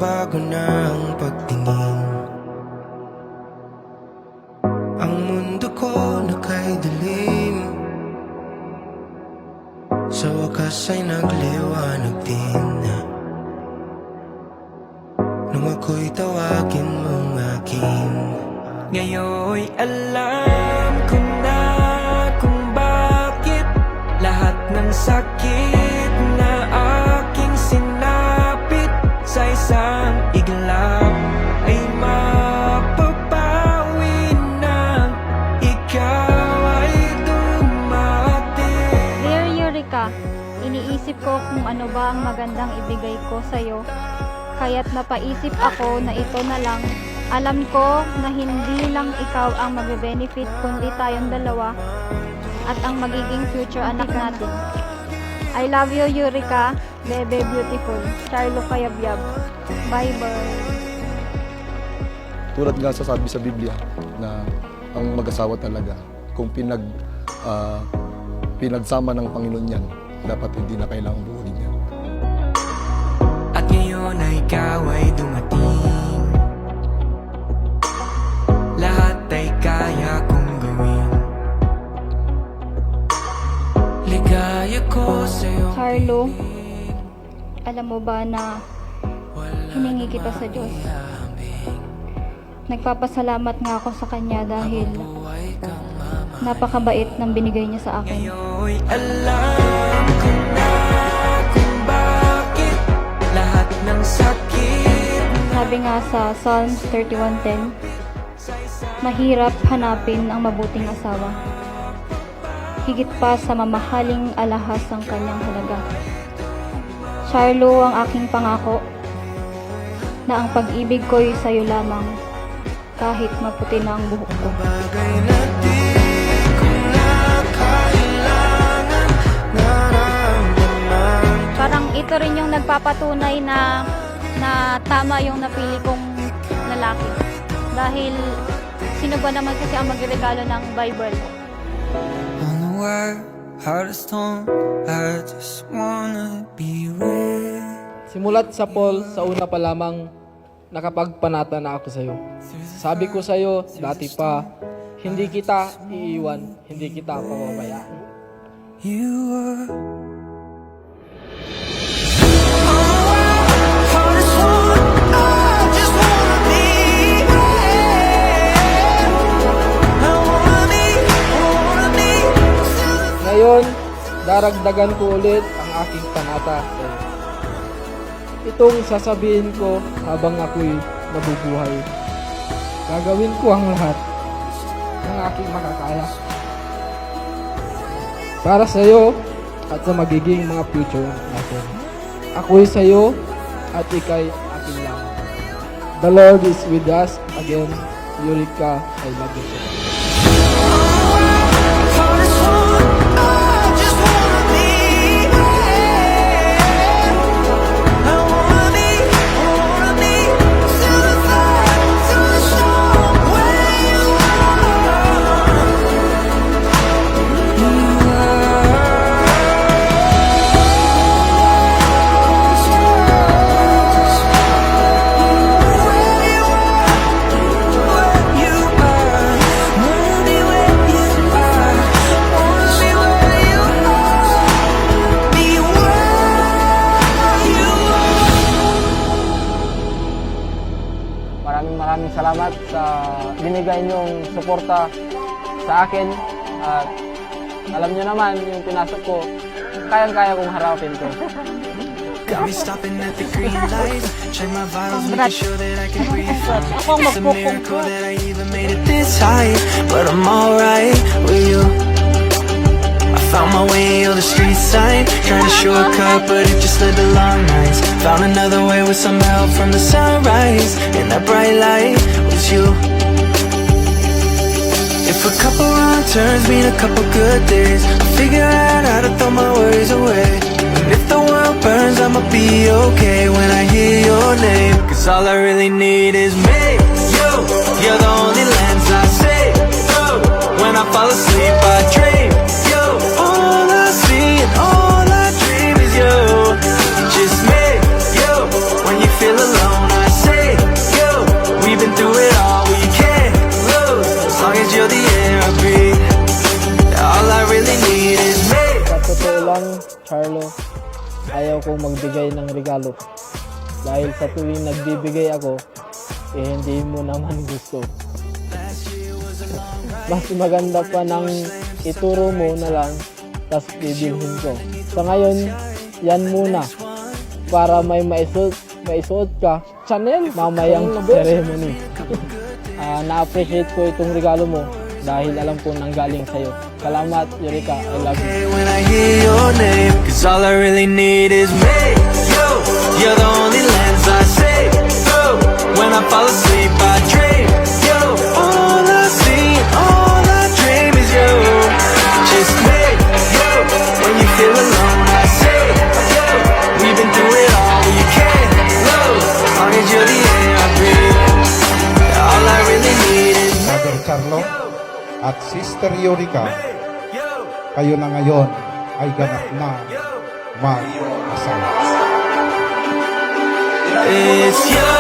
nagbabago na ang pagtingin. Ang mundo ko na kay dilim, sa wakas ay nagliwanag din. Nung ako'y tawagin mong akin, ngayon'y alam ko na kung bakit lahat ng sakit na aking sinapit sa isang iglap ay mapapawi na ikaw ay dumating. Dear Eureka, iniisip ko kung ano ba ang magandang ibigay ko sa'yo. Kaya't napaisip ako na ito na lang. Alam ko na hindi lang ikaw ang magbe-benefit kundi tayong dalawa at ang magiging future anak natin. I love you, Eureka. Bebe beautiful. Charlo Kayabyab. Bye-bye. Tulad nga sasabi sa Biblia na ang mag-asawa talaga, kung pinagsama ng Panginoon yan, dapat hindi na kailangang buuin yan. At ngayon ay ikaw ay dumating, lahat ay kaya kong gawin. Ligaya ko sa'yo. Charlo, alam mo ba na hiningi kita sa Diyos? Nagpapasalamat nga ako sa Kanya dahil napakabait ng binigay niya sa akin. Ngayon'y alam ko na kung bakit lahat ng sakit. Sabi nga sa Psalms 31:10, mahirap hanapin ang mabuting asawa, higit pa sa mamahaling alahas ang kanyang halaga. Charlo, ang aking pangako na ang pag-ibig ko'y sa'yo lamang, kahit maputi na ang buhok ko. Bagay na di ko na kailangan naramdaman. Parang ito rin yung nagpapatunay na tama yung napili kong lalaki. Dahil sino ba naman kasi ang magregalo ng Bible? On the wire, heart is torn, I just wanna be with. Simulat sa Paul, sa una pa lamang, nakapagpanata na ako sa'yo. Sabi ko sa'yo, dati pa, hindi kita iiwan, hindi kita pababayaan. You were Ngayon, daragdagan ko ulit ang aking panata sa'yo. Itong sasabihin ko habang ako'y nabubuhay. Gagawin ko ang lahat ng aking makakaya para sa'yo at sa magiging mga future natin. Ako'y sa'yo at ika'y akin lang. The Lord is with us. Again, Eureka, I love you. Maraming salamat sa binigay niyong suporta sa akin at alam niyo naman yung pinasok ko, kayang-kaya kong harapin to. got me stopping at the green lights. Check my vitals, making sure that I can breathe fine. It's a miracle that I even made it this high, but I'm alright with you. I found my way on the street sign, trying to shortcut, but it just led to long nights. Found another way with some help from the sunrise, and that bright light was you. If a couple wrong turns mean a couple good days, I figure out how to throw my worries away. And if the world burns, I'ma be okay when I hear your name. Cause all I really need is me, you. You're the only lens I see through. When I fall asleep I dream you. All I see and all I dream is you. Just me, you. When you feel alone akong magbigay ng regalo. Dahil sa tuwing nagbibigay ako, hindi mo naman gusto. Mas maganda pa nang ituro mo na lang, tas bibilhin ko. Sa ngayon, yan muna. Para may maisuot ka, Chanel, mamayang ceremony. Na-appreciate ko itong regalo mo dahil alam ko nanggaling sa'yo. Salamat, Eureka. I love you. Hey, when I hear your name, 'cause all I really need is me. You, you're the only lens I see. You, when I fall asleep, I dream. You, all I see, all I dream is you. Just me. You, when you feel alone, I say you. We've been through it all, you can't lose. As long as you're the air I breathe. All I really need is Brother Carlo at Sister Eureka, kayo na ngayon ay ganap na mag-asawa. it's you.